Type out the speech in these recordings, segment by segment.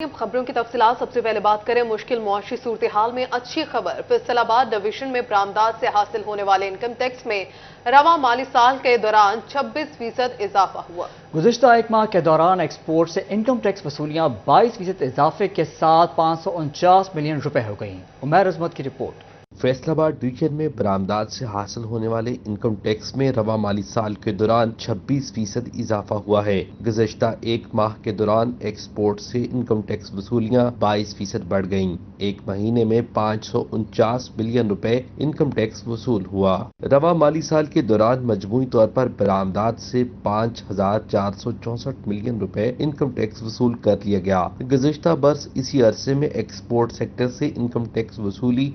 अब खबरों की तफसीलात। सबसे पहले बात करें मुश्किल मुआशी सूरत हाल में अच्छी खबर। फैसलाबाद डिवीजन में बरामदात से हासिल होने वाले इनकम टैक्स में रवा माली साल के दौरान 26% इजाफा हुआ। गुज़िश्ता एक माह के दौरान एक्सपोर्ट से इनकम टैक्स वसूलियां 22% इजाफे के साथ 549 मिलियन रुपए हो गईं। उमैर अजमत की रिपोर्ट। फैसलाबाद डिवीजन में बरामदात से हासिल होने वाले इनकम टैक्स में रवा माली साल के दौरान 26% इजाफा हुआ है। गुज़िश्ता एक माह के दौरान एक्सपोर्ट से इनकम टैक्स वसूलियां 22% बढ़ गईं। एक महीने में 549 मिलियन रुपए इनकम टैक्स वसूल हुआ। रवा माली साल के दौरान मजमूई तौर पर बरामदात से 5,464 मिलियन रुपए इनकम टैक्स वसूल कर लिया गया। गुज़िश्ता बरस इसी अरसे में एक्सपोर्ट सेक्टर से इनकम टैक्स वसूली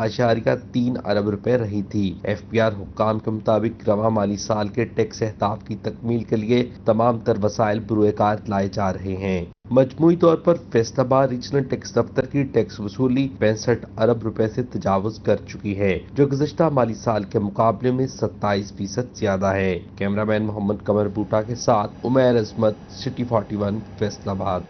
4.3 अरब रुपए रही थी। FPR हुक्काम के मुताबिक रवा माली साल के टैक्स एहताफ की तकमील के लिए तमाम तर वसाइल बुरुएकार लाए जा रहे हैं। मजमूई तौर पर फैसलाबाद रीजनल टैक्स दफ्तर की टैक्स वसूली 65 अरब रुपए से तजावुज कर चुकी है, जो गुज़िश्ता माली साल के मुकाबले में 27% ज्यादा है। कैमरामैन मोहम्मद कमर बूटा के साथ उमैर अजमत, सिटी 41, फैसलाबाद।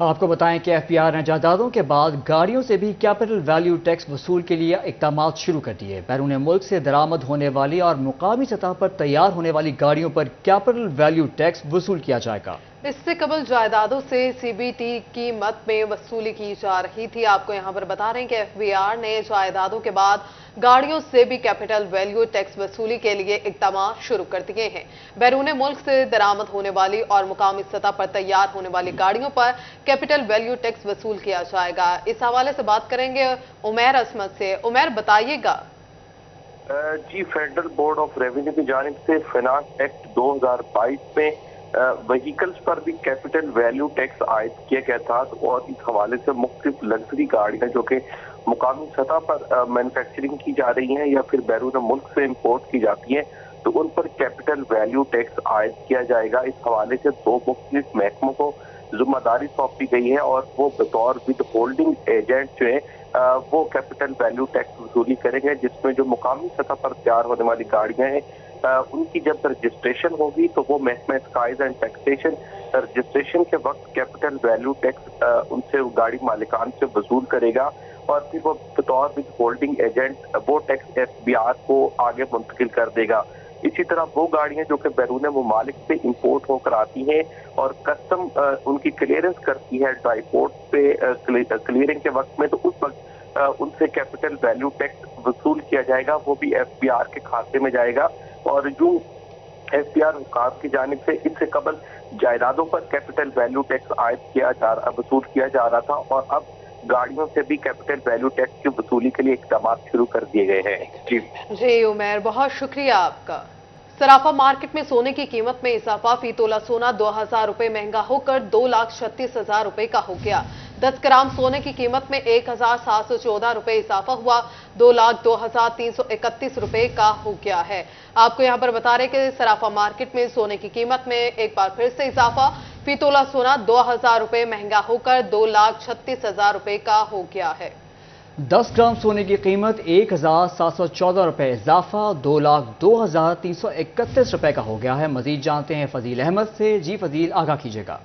आपको बताएं कि FPR ने जायदादों के बाद गाड़ियों से भी कैपिटल वैल्यू टैक्स वसूल के लिए इकदाम शुरू कर दिए। बैरून मुल्क से दरामद होने वाली और मुकामी सतह पर तैयार होने वाली गाड़ियों पर कैपिटल वैल्यू टैक्स वसूल किया जाएगा। इससे कबल जायदादों से CBT कीमत में वसूली की जा रही थी। आपको यहां पर बता रहे हैं कि FBR ने जायदादों के बाद गाड़ियों से भी कैपिटल वैल्यू टैक्स वसूली के लिए इकदाम शुरू कर दिए हैं। बैरून मुल्क से दरामद होने वाली और मुकामी सतह पर तैयार होने वाली गाड़ियों पर कैपिटल वैल्यू टैक्स वसूल किया जाएगा। इस हवाले से बात करेंगे उमैर अजमत से। उमैर, बताइएगा। जी, फेडरल बोर्ड ऑफ रेवेन्यू की जानिब से फाइनेंस एक्ट 2022 में व्हीकल्स पर भी कैपिटल वैल्यू टैक्स आयद किया गया था, और इस हवाले से मुख्तलिफ लग्जरी गाड़ियां जो कि मुकामी सतह पर मैन्युफैक्चरिंग की जा रही हैं या फिर बैरून मुल्क से इंपोर्ट की जाती हैं, तो उन पर कैपिटल वैल्यू टैक्स आयद किया जाएगा। इस हवाले से 2 मुख्तलिफ महकमों को जिम्मेदारी सौंपी गई है, और वो बतौर विद होल्डिंग एजेंट जो है वो कैपिटल वैल्यू टैक्स वसूली करेंगे, जिसमें जो मुकामी सतह पर तैयार होने वाली गाड़ियां हैं उनकी जब रजिस्ट्रेशन होगी तो वो महकमा एक्साइज एंड टैक्सेशन रजिस्ट्रेशन के वक्त कैपिटल वैल्यू टैक्स उनसे गाड़ी मालिकान से वसूल करेगा, और फिर वो बतौर विद होल्डिंग एजेंट वो टैक्स FBR को आगे मुंतकिल कर देगा। इसी तरह वो गाड़ियां जो कि बैरून मुमालिक से इंपोर्ट होकर आती हैं और कस्टम उनकी क्लियरेंस करती है ड्राईपोर्ट पे क्लियरिंग के वक्त में, तो उस वक्त उनसे कैपिटल वैल्यू टैक्स वसूल किया जाएगा, वो भी FBR के खाते में जाएगा। और जो FBR हुकाम की जानिब से इससे कबल जायदादों पर कैपिटल वैल्यू टैक्स वसूल किया जा रहा था, और अब गाड़ियों से भी कैपिटल वैल्यू टैक्स की वसूली के लिए इक़दाम शुरू कर दिए गए हैं। जी उमैर, बहुत शुक्रिया आपका। सराफा मार्केट में सोने की कीमत में इजाफा। फी तोला सोना 2000 रुपए महंगा होकर 2,36,000 रुपए का हो गया। 10 ग्राम सोने की कीमत में 1,714 रुपए इजाफा हुआ, 2,02,331 रुपए का हो गया है। आपको यहां पर बता रहे कि सराफा मार्केट में सोने की कीमत में एक बार फिर से इजाफा। फी तोला सोना 2000 रुपए महंगा होकर 2,36,000 रुपए का हो गया है। 10 ग्राम सोने की कीमत 1,714 रुपए इजाफा 2,02,331 रुपए का हो गया है। मजीद जानते हैं फजील अहमद से। जी फजील, आगाह कीजिएगा।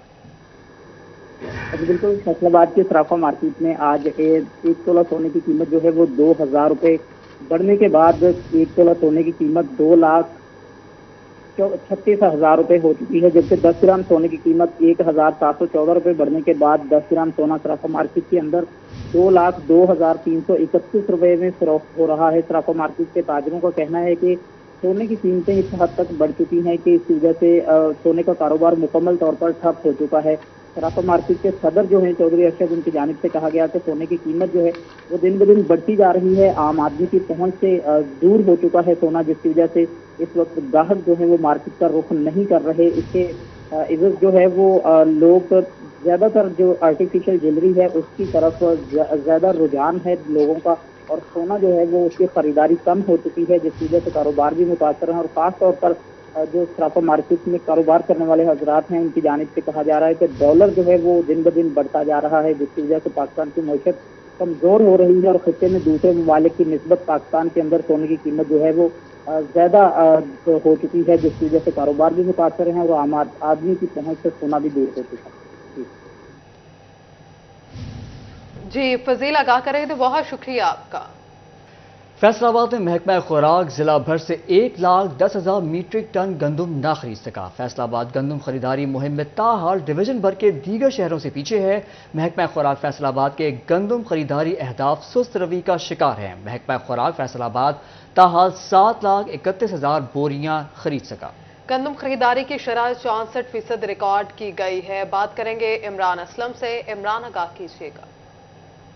बिल्कुल, फैसलाबाद के सराफा मार्केट में आज एक तोला सोने की कीमत जो है वो 2,000 रुपए बढ़ने के बाद एक तोला सोने की कीमत 2,36,000 रुपए हो चुकी है, जबकि 10 ग्राम सोने की कीमत 1,714 रुपए बढ़ने के बाद 10 ग्राम सोना सराफा मार्केट के अंदर 2,02,331 रुपए में फरोख्त हो रहा है। सराफा मार्केट के ताजरों का कहना है कि सोने की कीमतें इस हद तक बढ़ चुकी हैं कि इस वजह से सोने का कारोबार मुकम्मल तौर पर ठप हो चुका है। सराफा मार्केट के सदर जो हैं चौधरी अरशद, उनकी जानिब से कहा गया कि सोने की कीमत जो है वो दिन ब दिन बढ़ती जा रही है। आम आदमी की पहुंच से दूर हो चुका है सोना, जिसकी वजह से इस वक्त ग्राहक जो है वो मार्केट का रुख नहीं कर रहे। इसके इज्जत जो है वो लोग ज्यादातर जो आर्टिफिशियल ज्वेलरी है उसकी तरफ ज्यादा रुझान है लोगों का, और सोना जो है वो उसकी खरीदारी कम हो चुकी है, जिसकी वजह से कारोबार भी मुतासर है। और खास तौर पर जो सराफा मार्केट में कारोबार करने वाले हजरात हैं उनकी जानिब से कहा जा रहा है कि डॉलर जो है वो दिन ब दिन बढ़ता जा रहा है, जिसकी वजह से पाकिस्तान की मईशत कमजोर हो रही है, और खित्ते में दूसरे ममालिक की निस्बत पाकिस्तान के अंदर सोने की कीमत जो है वो ज्यादा हो चुकी है, जिसकी वजह से कारोबार भी मुतासर है और आम आदमी की पहुंच से सोना भी दूर हो चुका है। जी फजील आगाह करें तो बहुत शुक्रिया आपका। फैसलाबाद में महकमा खुराक जिला भर से 1,10,000 मीट्रिक टन गंदम ना खरीद सका। फैसलाबाद गंदम खरीदारी मुहिम में ताहाल डिवीजन भर के दीगर शहरों से पीछे है। महकमा खुराक फैसलाबाद के गंदम खरीदारी अहदाफ सुस्त रवि का शिकार है। महकमा खुराक फैसलाबाद ताहाल 7,31,000 बोरियां खरीद सका। गंदम खरीदारी की शरह 64% रिकॉर्ड की गई है। बात करेंगे इमरान असलम से। इमरान आगाह कीजिएगा।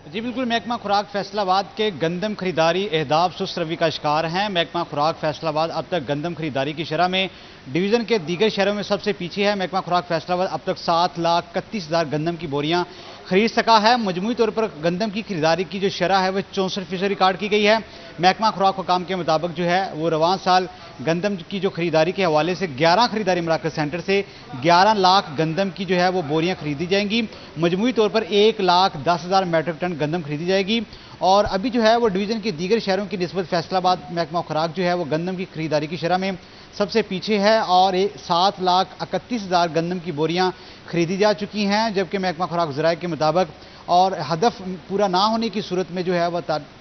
जी बिल्कुल, महकमा खुराक फैसलाबाद के गंदम खरीदारी अहदाफ सुस्त रवि का शिकार हैं। महकमा खुराक फैसलाबाद अब तक गंदम खरीदारी की शरह में डिवीज़न के दीगर शहरों में सबसे पीछे है। महकमा खुराक फैसलाबाद अब तक 7,31,000 गंदम की बोरियां खरीद सका है। मजमूई तौर पर गंदम की खरीदारी की जो शरह है वह 64% रिकॉर्ड की गई है। महकमा खुराक हुकाम के मुताबिक जो है वो रवां साल गंदम की जो खरीदारी के हवाले से 11 खरीदारी मराकज़ सेंटर से 11 लाख गंदम की जो है वो बोरियां खरीदी जाएंगी। मजमूई तौर पर 1,10,000 मेट्रिक टन गंदम खरीदी जाएगी। और अभी जो है वो डिवीज़न के दीगर शहरों की निस्बत फैसलाबाद महकमा खुराक जो है वो गंदम की खरीदारी की शरह में सबसे पीछे है और 7,31,000 गंदम की बोरियां खरीदी जा चुकी हैं। जबकि महकमा खुराक ज़राए के मुताबिक और हदफ पूरा ना होने की सूरत में जो है वह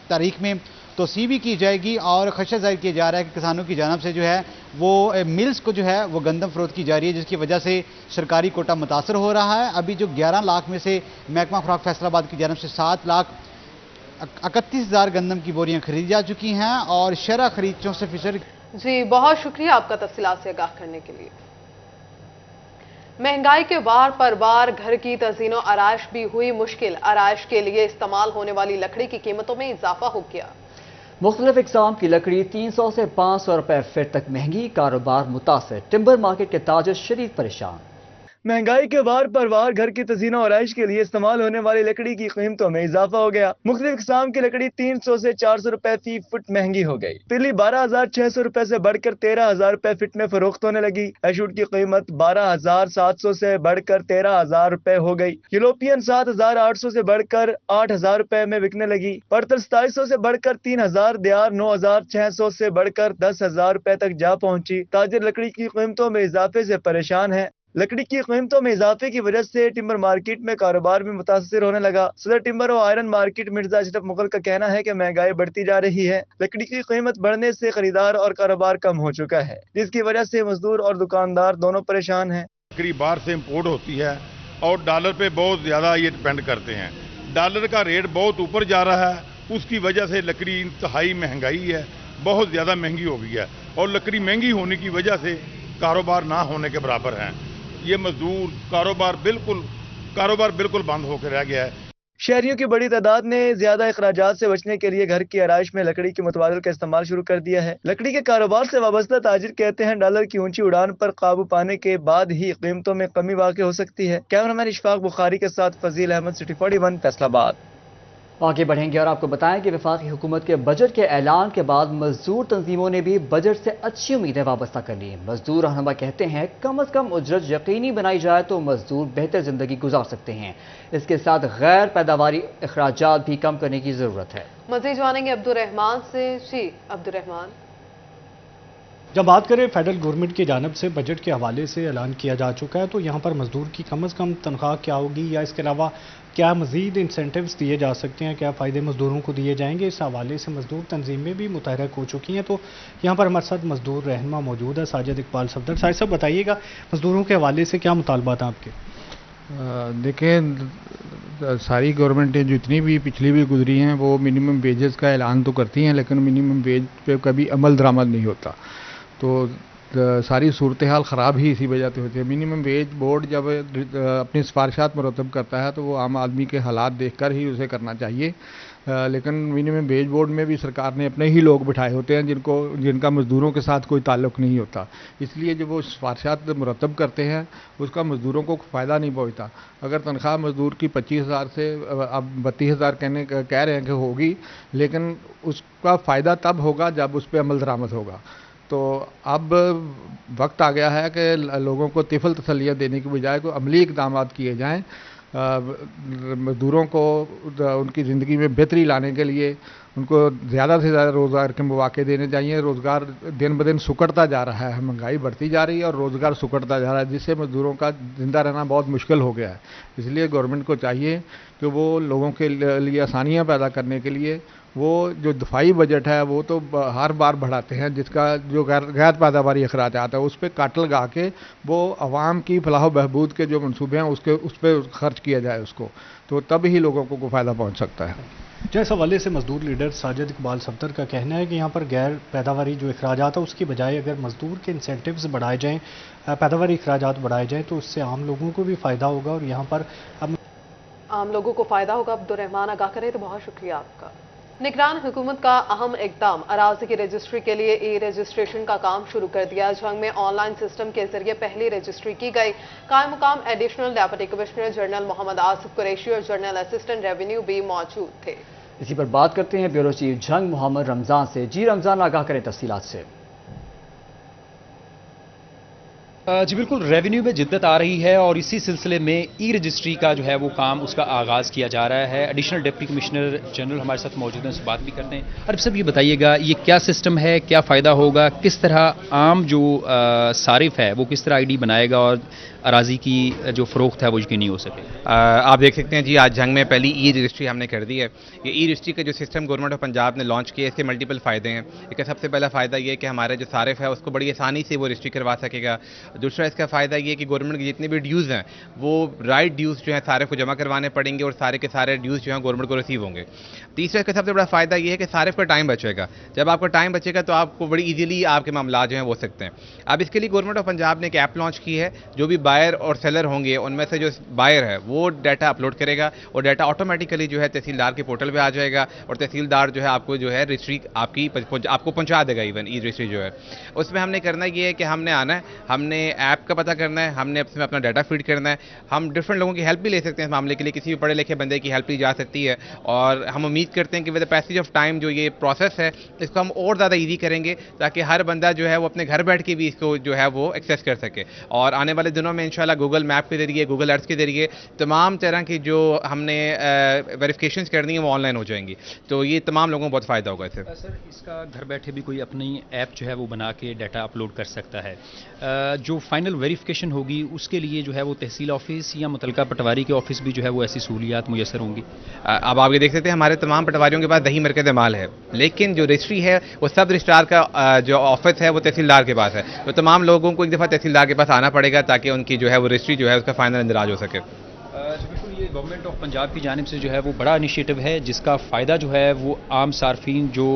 तारीख में तोसी भी की जाएगी और खदशा जाहिर किया जा रहा है कि किसानों की जानब से जो है वो मिल्स को जो है वो गंदम फरोख्त की जा रही है, जिसकी वजह से सरकारी कोटा मुतासर हो रहा है। अभी जो 11 लाख में से महकमा खुराक फैसलाबाद की जानब से 7,31,000 गंदम की बोरियां खरीदी जा चुकी हैं और शरह खरीद 64%। जी बहुत शुक्रिया आपका तफसीलात से आगाह करने के लिए। महंगाई के वार पर वार घर की तज़ीनो आराइश भी हुई मुश्किल। आराइश के लिए इस्तेमाल होने वाली लकड़ी की कीमतों में इजाफा हो गया। मुख्तलिफ इकसाम की लकड़ी 300 से 500 रुपए फीट तक महंगी। कारोबार मुतासर। टिम्बर मार्केट के ताजिर शरीफ परेशान। महंगाई के वार पर वार घर की तज़ीनो और आराइश के लिए इस्तेमाल होने वाली लकड़ी की कीमतों में इजाफा हो गया। मुख्तलिफ किस्म की लकड़ी 300 से 400 रुपए फी फुट महंगी हो गई। तिल्ली 12,600 रुपए से बढ़कर 13,000 रुपए फीट में फरोख्त होने लगी। एशूट की कीमत 12,700 से बढ़कर 13,000 रुपए हो गई। यूरोपियन 7,800 से बढ़कर 8,000 रुपए में बिकने लगी। पड़तल 2700 से बढ़कर 3,000, दियार 9,600 से बढ़कर 10,000 रुपए तक जा पहुंची। ताजिर लकड़ी की कीमतों में इजाफे से परेशान है। लकड़ी की कीमतों में इजाफे की वजह से टिम्बर मार्केट में कारोबार भी मुतासर होने लगा। सदर टिम्बर और आयरन मार्केट मिर्जा अशरफ मुगल का कहना है कि महंगाई बढ़ती जा रही है। लकड़ी की कीमत बढ़ने से खरीदार और कारोबार कम हो चुका है, जिसकी वजह से मजदूर और दुकानदार दोनों परेशान हैं। लकड़ी बाहर से इम्पोर्ट होती है और डॉलर पे बहुत ज्यादा ये डिपेंड करते हैं। डॉलर का रेट बहुत ऊपर जा रहा है, उसकी वजह से लकड़ी इंतहाई महंगाई है, बहुत ज्यादा महंगी हो गई है और लकड़ी महंगी होने की वजह से कारोबार ना होने के बराबर है। ये मजदूर कारोबार बिल्कुल बंद होकर रह गया है। शहरियों की बड़ी तादाद ने ज्यादा अखराजात से बचने के लिए घर की आराइश में लकड़ी के मुतबादिल का इस्तेमाल शुरू कर दिया है। लकड़ी के कारोबार से वाबस्ता ताजिर कहते हैं डॉलर की ऊंची उड़ान पर काबू पाने के बाद ही कीमतों में कमी वाक़ई हो सकती है। कैमरामैन इशफाक बुखारी के साथ फजील अहमद, सिटी 41 फैसलाबाद। आगे बढ़ेंगे और आपको बताएं कि वफाकी हुकूमत के बजट के ऐलान के बाद मजदूर तंजीमों ने भी बजट से अच्छी उम्मीदें वाबस्ता कर ली। मजदूर रहनुमा कहते हैं कम अज़ कम उजरत यकीनी बनाई जाए तो मजदूर बेहतर जिंदगी गुजार सकते हैं। इसके साथ गैर पैदावारी अखराजात भी कम करने की जरूरत है। मज़ीद जानेंगे अब्दुर्रहमान से। जी अब्दुर्रहमान, जब बात करें फेडरल गवर्नमेंट की जानिब से बजट के हवाले से ऐलान किया जा चुका है तो यहाँ पर मजदूर की कम अज़ कम तनख्वाह क्या होगी या इसके अलावा क्या मज़ीद इंसेंटिव्स दिए जा सकते हैं, क्या फ़ायदे मजदूरों को दिए जाएंगे, इस हवाले से मजदूर तंजीमें भी मुतहरक हो चुकी हैं। तो यहाँ पर हमारे साथ मजदूर रहनुमा मौजूद है साजिद इकबाल सफदर। साहब बताइएगा मजदूरों के हवाले से क्या मुतालबात हैं आपके? देखें, सारी गवर्नमेंटें जितनी भी पिछली भी गुजरी हैं वो मिनिमम वेजेस का ऐलान तो करती हैं, लेकिन मिनिमम वेज पे कभी अमल दरामद नहीं होता। तो सारी सूरत हाल ख़राब ही इसी वजह से होती है। मिनिमम वेज बोर्ड जब अपनी सिफारिशात मुरतब करता है तो वो आम आदमी के हालात देखकर ही उसे करना चाहिए। लेकिन मिनिमम वेज बोर्ड में भी सरकार ने अपने ही लोग बिठाए होते हैं जिनका मज़दूरों के साथ कोई ताल्लुक़ नहीं होता। इसलिए जब वो सिफारिशात मुरतब करते हैं उसका मज़दूरों को फ़ायदा नहीं पहुँचता। अगर तनख्वाह मज़दूर की 25,000 से अब 32,000 कह रहे हैं कि होगी, लेकिन उसका फ़ायदा तब होगा जब उस पर अमल दरामद होगा। तो अब वक्त आ गया है कि लोगों को तिफल तसल्लियाँ देने की बजाय को अमली इक़दामात किए जाएँ। मजदूरों को उनकी ज़िंदगी में बेहतरी लाने के लिए उनको ज़्यादा से ज़्यादा रोज़गार के मौके देने चाहिए। रोज़गार दिन ब दिन सुकड़ता जा रहा है, महंगाई बढ़ती जा रही है और रोज़गार सुकड़ता जा रहा है, जिससे मजदूरों का ज़िंदा रहना बहुत मुश्किल हो गया है। इसलिए गवर्नमेंट को चाहिए कि वो लोगों के लिए आसानियाँ पैदा करने के लिए वो जो दफाई बजट है वो तो हर बार बढ़ाते हैं, जिसका जो गैर पैदावारी अखराजात है उस पर काट लगा के वो आवाम की फलाह बहबूद के जो मंसूबे हैं उस पर खर्च किया जाए उसको, तो तब ही लोगों को फ़ायदा पहुंच सकता है। जिस हवाले से मजदूर लीडर साजिद इकबाल सफदर का कहना है कि यहाँ पर गैर पैदावारी जो अखराजात है उसकी बजाय अगर मजदूर के इंसेंटिव्स बढ़ाए जाएँ, पैदावारी अखराजात बढ़ाए जाएँ तो उससे आम लोगों को भी फ़ायदा होगा और यहाँ पर आम लोगों को फ़ायदा होगा। अब्दुर्रहमान आगाह करें तो बहुत शुक्रिया आपका। निगरान हुकूमत का अहम इकदाम, अराजी की रजिस्ट्री के लिए ई रजिस्ट्रेशन का काम शुरू कर दिया। झंग में ऑनलाइन सिस्टम के जरिए पहली रजिस्ट्री की गई। कायम मुकाम additional deputy commissioner general Muhammad Asif Qureshi और जनरल असिस्टेंट रेवेन्यू भी मौजूद थे। इसी पर बात करते हैं ब्यूरो चीफ झंग मोहम्मद रमजान से। जी रमजान, आगाह करें तफसीलात से। जी बिल्कुल, रेवेन्यू में जिद्दत आ रही है और इसी सिलसिले में ई रजिस्ट्री का जो है वो काम उसका आगाज़ किया जा रहा है। एडिशनल डिप्टी कमिश्नर जनरल हमारे साथ मौजूद हैं, उससे बात भी करते हैं। अरब साहब, ये बताइएगा ये क्या सिस्टम है, क्या फ़ायदा होगा, किस तरह आम जो सारिफ है वो किस तरह आईडी बनाएगा और अराजी की जो फ़रोख्त है वो यकीनी हो सके। आप देख सकते हैं जी, आज झंग में पहली ई रजिस्ट्री हमने कर दी है। ये ई रजिस्ट्री का जो सिस्टम गवर्नमेंट ऑफ पंजाब ने लॉन्च किया है, इसके मल्टीपल फ़ायदे हैं। एक सबसे पहला फ़ायदा ये है कि हमारा जो सारिफ है उसको बड़ी आसानी से वो रजिस्ट्री करवा सकेगा। दूसरा इसका फ़ायदा ये है कि गवर्नमेंट के जितने भी ड्यूज़ हैं वो राइट ड्यूज़ जो है सारिफ को जमा करवाने पड़ेंगे और सारे के सारे ड्यूज़ जो हैं गवर्नमेंट को रिसीव होंगे। तीसरा इसका सबसे बड़ा फ़ायदा ये है कि सारिफ का टाइम बचेगा। जब आपका टाइम बचेगा तो आपको बड़ी ईजीली आपके मामला जो हैं वो हो सकते हैं। अब इसके लिए गवर्नमेंट ऑफ पंजाब ने एक ऐप लॉन्च की है। जो भी बायर और सेलर होंगे उनमें से जो बायर है वो डाटा अपलोड करेगा और डाटा ऑटोमेटिकली जो है तहसीलदार के पोर्टल पे आ जाएगा और तहसीलदार जो है आपको जो है रजिस्ट्री आपको पहुंचा देगा। इवन ई रजिस्ट्री जो है उसमें हमने करना ये है कि हमने आना है, हमने ऐप का पता करना है, हमने उसमें अपना डाटा फीड करना है। हम डिफरेंट लोगों की हेल्प भी ले सकते हैं इस मामले के लिए, किसी भी पढ़े लिखे बंदे की हेल्प ली जा सकती है और हम उम्मीद करते हैं कि with the passage of time जो ये प्रोसेस है इसको हम और ज़्यादा ईजी करेंगे ताकि हर बंदा जो है वो अपने घर बैठ के भी इसको जो है वो एक्सेस कर सके। और आने वाले दिनों में इंशाल्लाह गूगल मैप के जरिए, गूगल अर्थ के जरिए तमाम तरह की जो हमने वेरिफिकेशंस करनी है वो ऑनलाइन हो जाएंगी, तो ये तमाम लोगों को बहुत फ़ायदा होगा इससे। सर, इसका घर बैठे भी कोई अपनी ऐप जो है वो बना के डाटा अपलोड कर सकता है। जो फाइनल वेरिफिकेशन होगी उसके लिए जो है वो तहसील ऑफिस या मुतलका पटवारी के ऑफिस भी जो है वो ऐसी सहूलियात मुयसर होंगी। अब आप ये देख सकते हैं हमारे तमाम पटवारियों के पास दही मरकज़ माल है, लेकिन जो रजिस्ट्री है वो सब रजिस्ट्रार का जो ऑफिस है वो तहसीलदार के पास है, तो तमाम लोगों को एक दफ़ा तहसीलदार के पास आना पड़ेगा ताकि उनकी जो है वो रजिस्ट्री जो है उसका फाइनल इंदराज हो सके। बिल्कुल, ये गवर्नमेंट ऑफ पंजाब की जानिब से जो है वो बड़ा इनिशिएटिव है जिसका फ़ायदा जो है वो आम सार्फिन जो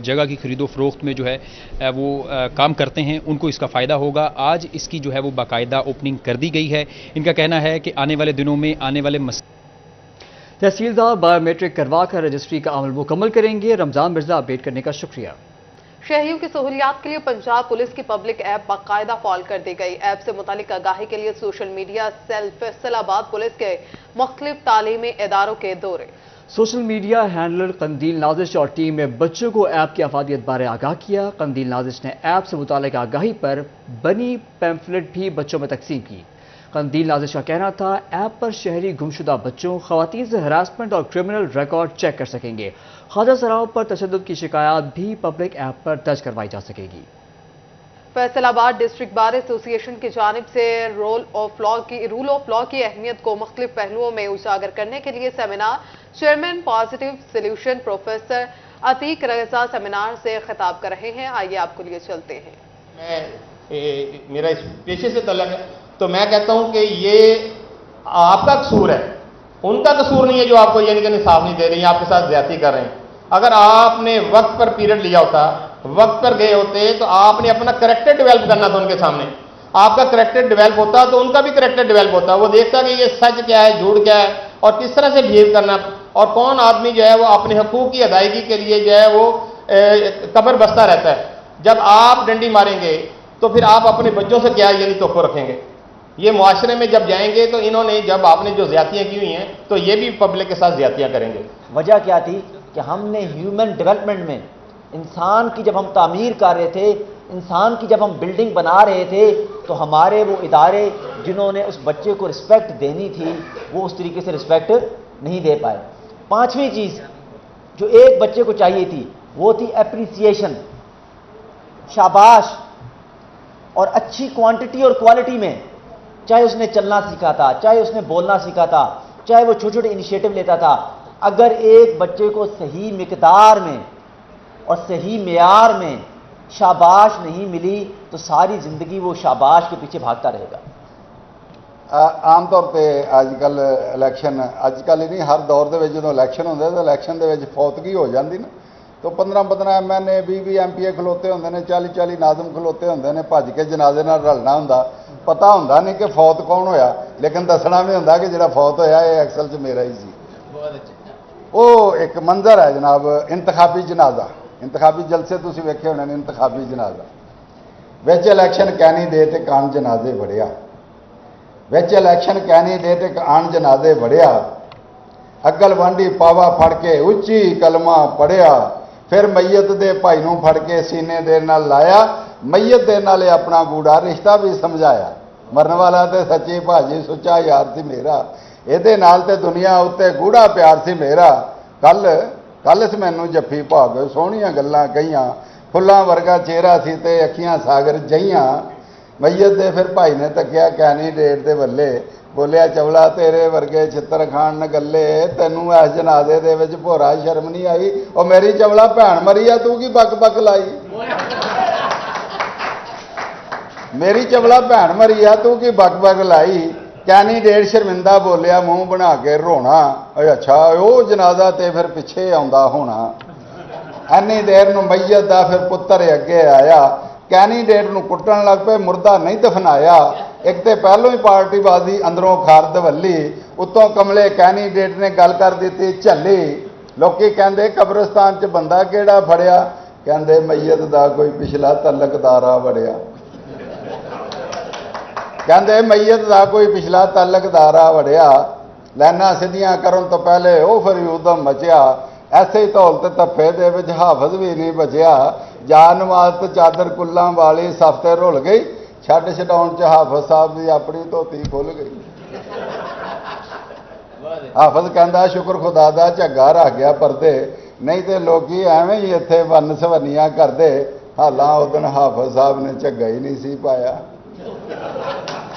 जगह की खरीदो फरोख्त में जो है वो काम करते हैं उनको इसका फ़ायदा होगा। आज इसकी जो है वो बाकायदा ओपनिंग कर दी गई है। इनका कहना है कि आने वाले दिनों में आने वाले तहसीलदार बायोमेट्रिक करवा कर रजिस्ट्री का अमल मुकम्मल करेंगे। रमजान मिर्जा अपडेट करने का शुक्रिया। शहरियों की सहूलियात के लिए पंजाब पुलिस की पब्लिक ऐप बाकायदा फॉल कर दी गई। ऐप से मुतालिक आगाही के लिए social media cell Faisalabad police के मुख्तलिफ तालीमी इदारों के दौरे। सोशल मीडिया हैंडलर कंदील नाजिश और टीम में बच्चों को ऐप की अफादियत बारे आगाह किया। कंदील नाजिश ने ऐप से मुतालिक आगाही पर बनी पैम्फलेट भी बच्चों में तकसीम की। कंदील नाजिश का कहना था ऐप पर शहरी गुमशुदा बच्चों, खवातीन से हरासमेंट और क्रिमिनल रिकॉर्ड चेक कर सकेंगे। ख्वाजा सराओं पर तशद्दुद की शिकायत भी पब्लिक ऐप पर दर्ज करवाई जा सकेगी। फैसलाबाद डिस्ट्रिक्ट बार एसोसिएशन की जानिब से रूल ऑफ लॉ की अहमियत को मुख्तलिफ पहलुओं में उजागर करने के लिए seminar. Chairman positive solution professor Atiq Raza seminar से खिताब कर रहे हैं। आइए आपको लिए चलते हैं। मेरा इस पेशे से तल्लुक है तो मैं कहता हूं कि ये आपका कसूर है, उनका कसूर नहीं है जो आपको यानी कि इंसाफ नहीं दे रही हैं, आपके साथ ज्यादती कर रहे हैं। अगर आपने वक्त पर पीरियड लिया होता, वक्त पर गए होते तो आपने अपना करैक्टर डेवलप करना था उनके सामने। आपका करैक्टर डेवलप होता तो उनका भी करैक्टर डेवलप होता। वो देखता कि ये सच क्या है, झूठ क्या है और किस तरह से बिहेव करना और कौन आदमी जो है वो अपने हकूक की अदायगी के लिए जो है वो कब्र बसता रहता है। जब आप डंडी मारेंगे तो फिर आप अपने बच्चों से क्या यानी तोक़ो रखेंगे। ये मुआशरे में जब जाएंगे तो इन्होंने जब आपने जो ज्यादतियां की हुई हैं तो ये भी पब्लिक के साथ ज्यादतियां करेंगे। वजह क्या थी कि हमने ह्यूमन डेवलपमेंट में इंसान की जब हम तामीर कर रहे थे انسان کی جب ہم بلڈنگ بنا رہے تھے تو ہمارے وہ ادارے جنہوں نے اس بچے کو رسپیکٹ دینی تھی وہ اس طریقے سے رسپیکٹ نہیں دے پائے. پانچویں چیز جو ایک بچے کو چاہیے تھی وہ تھی اپریسیشن, شاباش, اور اچھی کوانٹٹی اور کوالٹی میں. چاہے اس نے چلنا سیکھا تھا, چاہے اس نے بولنا سیکھا تھا, چاہے وہ چھوٹے چھوٹے انیشیٹو لیتا تھا, اگر ایک بچے کو صحیح مقدار میں اور صحیح معیار میں شاباش نہیں ملی تو ساری زندگی وہ شاباش کے پیچھے بھاگتا رہے گا. ਆਮ ਤੌਰ ਤੇ ਅੱਜ ਕੱਲ ਇਲੈਕਸ਼ਨ ਅੱਜ ਕੱਲ ਹੀ ਨਹੀਂ ਹਰ ਦੌਰ ਦੇ ਵਿੱਚ ਜਦੋਂ ਇਲੈਕਸ਼ਨ ਹੁੰਦੇ ਤਾਂ ਇਲੈਕਸ਼ਨ ਦੇ ਵਿੱਚ ਫੌਤਗੀ ਹੋ ਜਾਂਦੀ ਨਾ ਤਾਂ 15 ਐਮਐਨਏ 20 ਐਮਪੀਏ ਖਲੋਤੇ ਹੁੰਦੇ ਨੇ 40 ਨਾਜ਼ਮ ਖਲੋਤੇ ਹੁੰਦੇ ਨੇ ਭੱਜ ਕੇ ਜਨਾਜ਼ੇ ਨਾਲ ਰਲਣਾ ਹੁੰਦਾ ਪਤਾ ਹੁੰਦਾ ਨਹੀਂ ਕਿ ਫੌਤ ਕੌਣ ਹੋਇਆ ਲੇਕਿਨ ਦੱਸਣਾ ਵੀ ਹੁੰਦਾ ਕਿ ਜਿਹੜਾ ਫੌਤ ਹੋਇਆ ਇਹ ਐਕਸਲ 'ਚ ਮੇਰਾ ਹੀ ਸੀ. ਉਹ ਇੱਕ ਮੰਜ਼ਰ ਹੈ ਜਨਾਬ ਇੰਤਖਾਬੀ ਜਨਾਜ਼ਾ ਇੰਤਖਾਬੀ ਜਲਸੇ ਤੁਸੀਂ ਵੇਖੇ ਹੋਣੇ ਨੇ ਇੰਤਖਾਬੀ ਜਨਾਜ਼ਾ ਵਿੱਚ ਇਲੈਕਸ਼ਨ ਕੈਂਡੀਡੇਟ ਤੇ ਕਾਨ ਜਨਾਜ਼ੇ ਵੜਿਆ ਵਿੱਚ ਇਲੈਕਸ਼ਨ ਕੈਂਡੀਡੇਟ ਇੱਕ ਆਣ ਜਨਾਜ਼ੇ ਵੜਿਆ ਅਕਲ ਵਾਂਢੀ ਪਾਵਾ ਫੜ ਕੇ ਉੱਚੀ ਕਲਮਾ ਪੜਿਆ ਫਿਰ ਮਈਤ ਦੇ ਭਾਈ ਨੂੰ ਫੜ ਕੇ ਸੀਨੇ ਦੇ ਨਾਲ ਲਾਇਆ ਮਈਤ ਦੇ ਨਾਲ ਆਪਣਾ ਗੂੜਾ ਰਿਸ਼ਤਾ ਵੀ ਸਮਝਾਇਆ ਮਰਨ ਵਾਲਾ ਤੇ ਸੱਚੀ ਭਾਜੀ ਸੁੱਚਾ ਯਾਰ ਸੀ ਮੇਰਾ ਇਹਦੇ ਨਾਲ ਤੇ ਦੁਨੀਆ ਉੱਤੇ ਗੂੜਾ ਪਿਆਰ ਸੀ ਮੇਰਾ ਕੱਲ ਇਸ ਮੈਨੂੰ ਜੱਫੀ ਪਾ ਗਏ ਸੋਹਣੀਆਂ ਗੱਲਾਂ ਕਹੀਆਂ ਫੁੱਲਾਂ ਵਰਗਾ ਚਿਹਰਾ ਸੀ ਤੇ ਅੱਖੀਆਂ ਸਾਗਰ ਜਈਆਂ ਮਈਤ ਦੇ ਫਿਰ ਭਾਈ ਨੇ ਤੱਕਿਆ ਕੈਂਡੀਡੇਟ ਦੇ ਵੱਲੇ ਬੋਲਿਆ ਚਵਲਾ ਤੇਰੇ ਵਰਗੇ ਚਿੱਤਰ ਖਾਣ ਨਗੱਲੇ ਤੈਨੂੰ ਇਸ ਜਨਾਜ਼ੇ ਦੇ ਵਿੱਚ ਭੋਰਾ ਸ਼ਰਮ ਨਹੀਂ ਆਈ ਉਹ ਮੇਰੀ ਚਵਲਾ ਭੈਣ ਮਰੀ ਆ ਤੂੰ ਕੀ ਬੱਕ ਲਾਈ ਮੇਰੀ ਚਵਲਾ ਭੈਣ ਮਰੀ ਆ ਤੂੰ ਕੀ ਬੱਕ ਲਾਈ ਕੈਂਡੀਡੇਟ ਸ਼ਰਮਿੰਦਾ ਬੋਲਿਆ ਮੂੰਹ ਬਣਾ ਕੇ ਰੋਣਾ ਅੱਛਾ ਉਹ ਜਨਾਜ਼ਾ ਤੇ ਫਿਰ ਪਿੱਛੇ ਆਉਂਦਾ ਹੋਣਾ ਐਨੀ ਦੇਰ ਨੂੰ ਮਈਤ ਦਾ ਫਿਰ ਪੁੱਤਰ ਅੱਗੇ ਆਇਆ ਕੈਂਡੀਡੇਟ ਨੂੰ ਕੁੱਟਣ ਲੱਗ ਪਏ ਮੁਰਦਾ ਨਹੀਂ ਦਫਨਾਇਆ ਇੱਕ ਤੇ ਪਹਿਲੋਂ ਹੀ ਪਾਰਟੀਬਾਜ਼ੀ ਅੰਦਰੋਂ ਖਾਰਦ ਵੱਲੀ ਉੱਤੋਂ ਕਮਲੇ ਕੈਂਡੀਡੇਟ ਨੇ ਗੱਲ ਕਰ ਦਿੱਤੀ ਝੱਲੀ ਲੋਕੀ ਕਹਿੰਦੇ ਕਬਰਸਤਾਨ 'ਚ ਬੰਦਾ ਕਿਹੜਾ ਫੜਿਆ ਕਹਿੰਦੇ ਮਈਤ ਦਾ ਕੋਈ ਪਿਛਲਾ ਤਲਕਦਾਰਾ ਵੜਿਆ ਕਹਿੰਦੇ ਮਈਤ ਦਾ ਕੋਈ ਪਿਛਲਾ ਤਲਕਦਾਰਾ ਵੜਿਆ ਲਾਈਨਾਂ ਸਿੱਧੀਆਂ ਕਰਨ ਤੋਂ ਪਹਿਲੇ ਉਹ ਫਿਰ ਉਦਮ ਮਚਿਆ ਐਸੇ ਹੀ ਧੌਲ ਤੇ ਧੱਫੇ ਦੇ ਵਿੱਚ ਹਾਫਜ਼ ਵੀ ਨਹੀਂ ਬਚਿਆ ਜਾਨ ਨਮਾਜ਼ ਤੇ ਚਾਦਰ ਕੁੱਲਾਂ ਵਾਲੀ ਸਫ ਤੇ ਰੁਲ ਗਈ ਛੱਡ ਛਡਾਉਣ 'ਚ ਹਾਫਜ਼ ਸਾਹਿਬ ਦੀ ਆਪਣੀ ਧੋਤੀ ਖੁੱਲ ਗਈ ਹਾਫਜ਼ ਕਹਿੰਦਾ ਸ਼ੁਕਰ ਖੁਦਾ ਦਾ ਝੱਗਾ ਰੱਖ ਗਿਆ ਪਰਦੇ ਨਹੀਂ ਤੇ ਲੋਕੀ ਐਵੇਂ ਹੀ ਇੱਥੇ ਵੰਨ ਸਵੰਨੀਆਂ ਕਰਦੇ ਹਾਲਾਂ ਉਦਣ ਹਾਫਜ਼ ਸਾਹਿਬ ਨੇ ਝੱਗਾ ਹੀ ਨਹੀਂ ਸੀ ਪਾਇਆ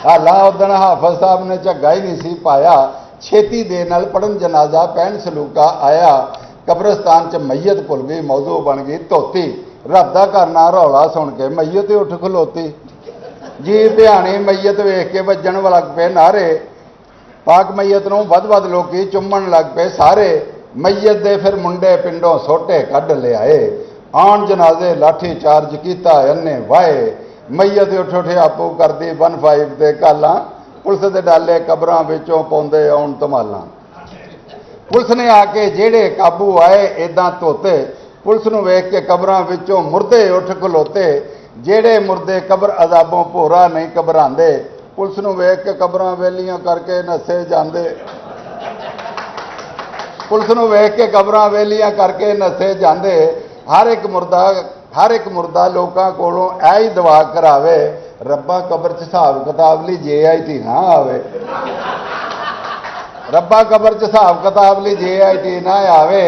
ਹਾਲਾਂ ਉਦਣ ਹਾਫਜ਼ ਸਾਹਿਬ ਨੇ ਝੱਗਾ ਹੀ ਨਹੀਂ ਸੀ ਪਾਇਆ ਛੇਤੀ ਦੇ ਨਾਲ ਪੜਨ ਜਨਾਜ਼ਾ ਪੈਣ ਸਲੂਕਾ ਆਇਆ ਕਬਰਸਤਾਨ 'ਚ ਮਈਤ ਭੁੱਲ ਗਈ ਮੌਜੂ ਬਣ ਗਈ ਧੋਤੀ ਰੱਬ ਦਾ ਕਰਨਾ ਰੌਲਾ ਸੁਣ ਕੇ ਮਈਤ ਉੱਠ ਖਲੋਤੀ ਜੀ ਧਿਆਣੀ ਮਈਤ ਵੇਖ ਕੇ ਵੱਜਣ ਲੱਗ ਪਏ ਨਾਰੇ ਪਾਕ ਮਈਤ ਨੂੰ ਵੱਧ ਲੋਕੀ ਚੁੰਮਣ ਲੱਗ ਪਏ ਸਾਰੇ ਮਈਤ ਦੇ ਫਿਰ ਮੁੰਡੇ ਪਿੰਡੋਂ ਸੋਟੇ ਕੱਢ ਲਿਆਏ ਆਣ ਜਨਾਜ਼ੇ ਲਾਠੀ ਚਾਰਜ ਕੀਤਾ ਅੰਨੇ ਵਾਏ ਮਈਤ ਉੱਠ ਆਪੂ ਕਰਦੀ 15 ਤੇ ਕਾਲਾਂ ਪੁਲਿਸ ਦੇ ਡਾਲੇ ਕਬਰਾਂ ਵਿੱਚੋਂ ਪਾਉਂਦੇ ਆਉਣ ਧਮਾਲਾਂ ਪੁਲਿਸ ਨੇ ਆ ਕੇ ਜਿਹੜੇ ਕਾਬੂ ਆਏ ਇਦਾਂ ਧੋਤੇ ਪੁਲਿਸ ਨੂੰ ਵੇਖ ਕੇ ਕਬਰਾਂ ਵਿੱਚੋਂ ਮੁਰਦੇ ਉੱਠ ਖਲੋਤੇ ਜਿਹੜੇ ਮੁਰਦੇ ਕਬਰ ਅਜ਼ਾਬੋਂ ਭੋਰਾ ਨਹੀਂ ਘਬਰਾਉਂਦੇ ਪੁਲਿਸ ਨੂੰ ਵੇਖ ਕੇ ਕਬਰਾਂ ਵੇਲੀਆਂ ਕਰਕੇ ਨੱਸੇ ਜਾਂਦੇ ਪੁਲਿਸ ਨੂੰ ਵੇਖ ਕੇ ਕਬਰਾਂ ਵੇਲੀਆਂ ਕਰਕੇ ਨੱਸੇ ਜਾਂਦੇ ਹਰ ਇੱਕ ਮੁਰਦਾ ਲੋਕਾਂ ਕੋਲੋਂ ਐ ਹੀ ਦੁਆ ਕਰਾਵੇ ਰੱਬਾ ਕਬਰ 'ਚ ਹਿਸਾਬ ਕਿਤਾਬ ਲਈ ਜੇ ਆਈ ਟੀ ਨਾ ਆਵੇ ਰੱਬਾ ਕਬਰ 'ਚ ਹਿਸਾਬ ਕਿਤਾਬ ਲਈ ਜੇ ਆਈ ਟੀ ਨਾ ਆਵੇ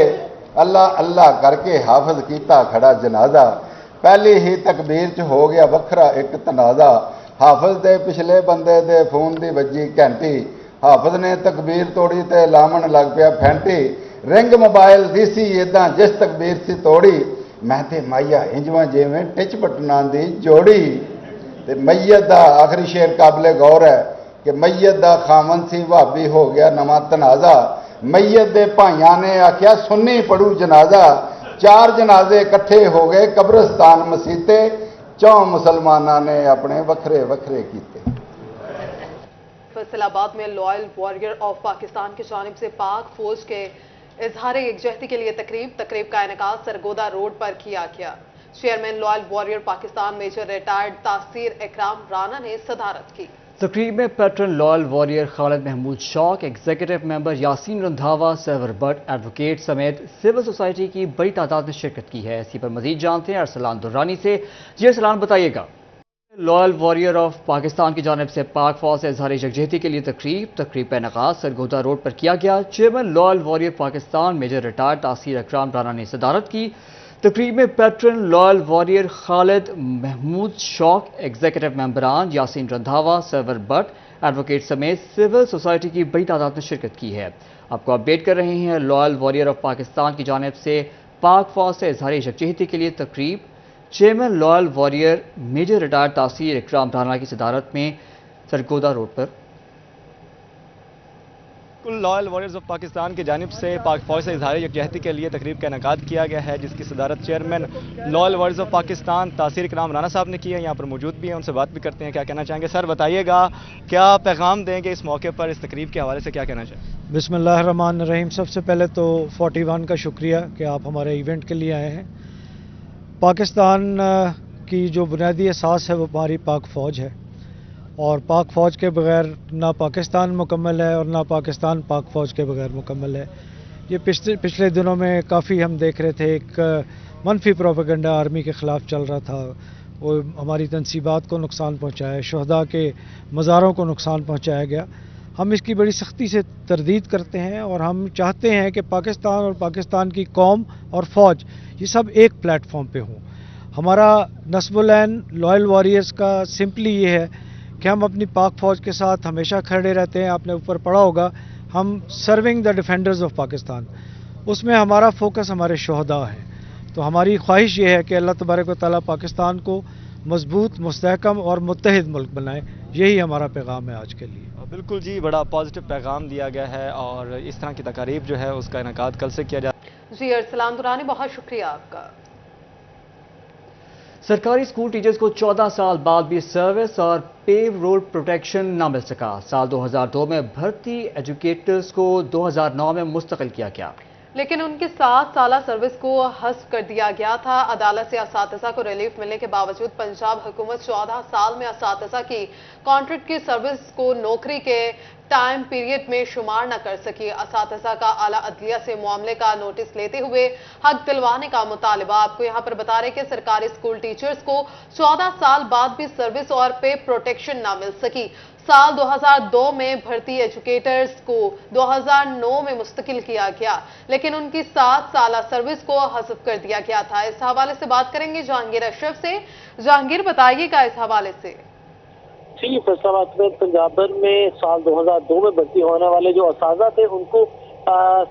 ਅੱਲਾ ਕਰਕੇ ਹਾਫਜ਼ ਕੀਤਾ ਖੜਾ ਜਨਾਜ਼ਾ ਪਹਿਲੀ ਹੀ ਤਕਬੀਰ 'ਚ ਹੋ ਗਿਆ ਵੱਖਰਾ ਇੱਕ ਤਨਾਜ਼ਾ ਹਾਫਜ਼ ਦੇ ਪਿਛਲੇ ਬੰਦੇ ਦੇ ਫੋਨ ਦੀ ਵੱਜੀ ਘੰਟੀ ਹਾਫਜ਼ ਨੇ ਤਕਬੀਰ ਤੋੜੀ ਤੇ ਲਾਮਣ ਲੱਗ ਪਿਆ ਫੈਂਟੀ ਰਿੰਗ ਮੋਬਾਈਲ ਦਿਸੀ ਇਦਾਂ ਜਿਸ ਤਕਬੀਰ ਸੀ ਤੋੜੀ ਮੈਂ ਤੇ ਮਾਇਆ ਇੰਜਵਾਂ ਜਿਵੇਂ ਟਿਚ ਬਟਨਾਂ ਦੀ ਜੋੜੀ ਤੇ ਮਈਤ ਦਾ ਆਖਰੀ ਸ਼ੇਰ ਕਾਬਲੇ ਗੌਰ ਹੈ ਕਿ ਮਈਤ ਦਾ ਖਾਮਨ ਸੀ ਭਾਬੀ ਹੋ ਗਿਆ ਨਵਾਂ ਤਨਾਜ਼ਾ ਮਈਤ ਦੇ ਭਾਈਆਂ ਨੇ ਆਖਿਆ ਸੁੰਨੀ ਪੜੂ ਜਨਾਜ਼ਾ 4 ਜਨਾਜ਼ੇ ਇਕੱਠੇ ਹੋ ਗਏ ਕਬਰਸਤਾਨ ਮਸੀਤੇ 4 ਮੁਸਲਮਾਨਾਂ ने अपने वखरे कीते। फैसलाबाद में लॉयल वॉरियर ऑफ पाकिस्तान की जानिब से पाक फौज के इजहार यकजहती के लिए तकरीब का इनेकाद सरगोदा रोड पर किया गया। Chairman loyal warrior Pakistan major retired Taseer Ikram Rana ने सदारत की। तकरीब में patron loyal warrior Khalid Mahmood Shauq, executive member Yasin Randhawa, Sarwar Butt, advocate समेत सिविल सोसाइटी की बड़ी तादाद ने शिरकत की है। इसी पर मजीद जानते हैं अरसलान दुर्रानी से। जी अरसलान, बताइएगा। लॉयल वॉरियर ऑफ पाकिस्तान की जानिब से पाक फौज से इजहार यकजहती के लिए तकरीब का इनेकाद सरगोदा रोड पर किया गया। Chairman loyal warrior Pakistan major retired Taseer Akram Rana ने सदारत की। तकरीब में patron loyal warrior Khalid Mahmood Shauq, executive मेंबरान यासीन रंधावा, सर्वर बट, एडवोकेट समेत सिविल सोसाइटी की बड़ी तादाद ने शिरकत की है। आपको अपडेट कर रहे हैं लॉयल वॉरियर ऑफ पाकिस्तान की जानिब से पाक फौज से इजहार यकजहती के लिए तकरीब। Chairman loyal warrior major retired Taseer Ikram Rana की सदारत में सरगोदा रोड पर लॉयल वॉरियर्स ऑफ पाकिस्तान की जानिब से पाक फौज से इजहार यकजहती के लिए तकरीब का इनेकाद किया गया है, जिसकी सदारत chairman loyal warriors of Pakistan तासीर इकराम राना साहब ने की है। यहाँ पर मौजूद भी हैं, उनसे बात भी करते हैं, क्या कहना चाहेंगे। सर बताइएगा, क्या पैगाम देंगे इस मौके पर, इस तकरीब के हवाले से क्या कहना चाहेंगे। बिस्मिल्लाहिर्रहमानिर्रहीम। सबसे पहले तो 41 का शुक्रिया कि आप हमारे इवेंट के लिए आए हैं। पाकिस्तान की जो बुनियादी असास है वो हमारी पाक फ़ौज है, और पाक फ़ौज के बगैर ना पाकिस्तान मुकम्मल है और ना पाकिस्तान पाक फ़ौज के बगैर मुकम्मल है। ये पिछले दिनों में काफ़ी हम देख रहे थे, एक मनफी प्रोपेगेंडा आर्मी के ख़िलाफ़ चल रहा था, वो हमारी तनसीबात को नुकसान पहुँचाया, शहदा के मज़ारों को नुकसान पहुँचाया गया। हम इसकी बड़ी सख्ती से तरदीद करते हैं और हम चाहते हैं कि पाकिस्तान और पाकिस्तान की कौम और फ़ौज ये सब एक प्लेटफॉर्म पे हों। हमारा नस्बुल ऐन लॉयल वॉरियर्स का सिंपली ये है कि हम अपनी पाक फ़ौज के साथ हमेशा खड़े रहते हैं। आपने ऊपर पढ़ा होगा, हम serving the defenders of Pakistan, उसमें हमारा फोकस हमारे शहदा है। तो हमारी ख्वाहिश ये है कि अल्लाह तबारक व तआला पाकिस्तान को मजबूत, मुस्तहकम और मुत्तहिद मुल्क बनाए। यही हमारा पैगाम है आज के लिए। बिल्कुल जी, बड़ा पॉजिटिव पैगाम दिया गया है और इस तरह की तकारीब जो है उसका इनेकाद कल से किया जाए। जी अरसलान दुरानी, बहुत शुक्रिया आपका। सरकारी स्कूल टीचर्स को 14 साल बाद भी सर्विस और पे रोल प्रोटेक्शन न मिल सका। साल 2002 में भर्ती एजुकेटर्स को 2009 में मुस्तकिल किया गया, लेकिन उनकी 7 साल सर्विस को हस्फ कर दिया गया था। अदालत से असातिज़ा को रिलीफ मिलने के बावजूद पंजाब हुकूमत 14 साल में असातिज़ा की कॉन्ट्रैक्ट की सर्विस को नौकरी के टाइम पीरियड में शुमार न कर सकी। असातिज़ा का आला अदलिया से मामले का नोटिस लेते हुए हक दिलवाने का मुतालबा। आपको यहाँ पर बता रहे कि सरकारी स्कूल टीचर्स को 14 साल बाद भी सर्विस और पे प्रोटेक्शन न मिल सकी। साल 2002 में भर्ती एजुकेटर्स को 2009 में मुस्तकिल किया गया, लेकिन उनकी 7 साल सर्विस को हज़फ कर दिया गया था। इस हवाले से बात करेंगे जहांगीर अशरफ से। जहांगीर, बताइएगा इस हवाले से। जी, फैसलाबाद में पंजाब भर में साल 2002 में भर्ती होने वाले जो असातिज़ा थे उनको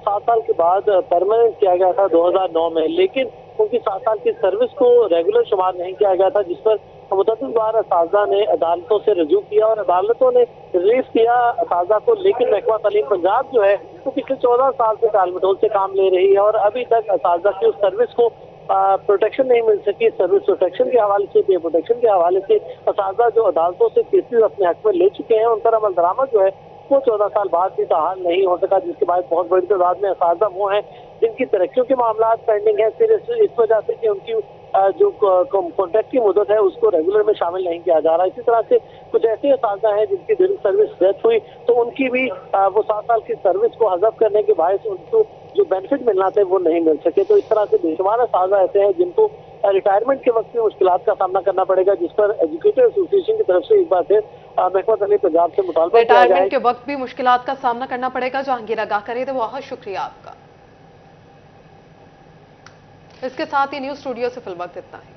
7 साल के बाद परमानेंट किया गया था 2009 में, लेकिन उनकी 7 साल की सर्विस को रेगुलर शुमार नहीं किया गया था, जिस पर मुतअद्दिद बार असातिज़ा ने अदालतों से रजू किया और अदालतों ने रिलीफ किया असातिज़ा को। लेकिन महकमा तालीम पंजाब जो है वो पिछले 14 साल से टालमटोल से काम ले रही है और अभी तक असातिज़ा की उस सर्विस को प्रोटेक्शन नहीं मिल सकी। सर्विस प्रोटेक्शन के हवाले से, पे प्रोटेक्शन के हवाले से असातिज़ा जो अदालतों से केसेस अपने हक में ले चुके हैं, उन पर अमल दरामद जो है वो 14 साल बाद भी ताहाल नहीं हो सका, जिसके बाद बहुत बड़ी तादाद में असातिज़ा वो हैं जिनकी तरक्कियों के मामला पेंडिंग है, सिर्फ इस वजह से कि उनकी जो कॉन्ट्रैक्ट की मुद्दत है उसको रेगुलर में शामिल नहीं किया जा रहा। इसी तरह से कुछ ऐसे असातिज़ा हैं जिनकी ड्यूरिंग सर्विस डेथ हुई तो उनकी भी वो 7 साल की सर्विस को हज़फ करने के बायस उनको जो बेनिफिट मिलना था वो नहीं मिल सके। तो इस तरह से बेशुमार असातिज़ा ऐसे हैं जिनको रिटायरमेंट के वक्त में मुश्किलात का सामना करना पड़ेगा, जिस पर एजुकेटर एसोसिएशन की तरफ से एक बार फिर महकमा तालीम पंजाब से मुतालबा किया गया है। रिटायरमेंट के वक्त भी मुश्किलात का सामना करना पड़ेगा। जहांगीर आगाह करे तो बहुत शुक्रिया आपका। इसके साथ ही न्यूज़ स्टूडियो से फिलहाल इतना ही।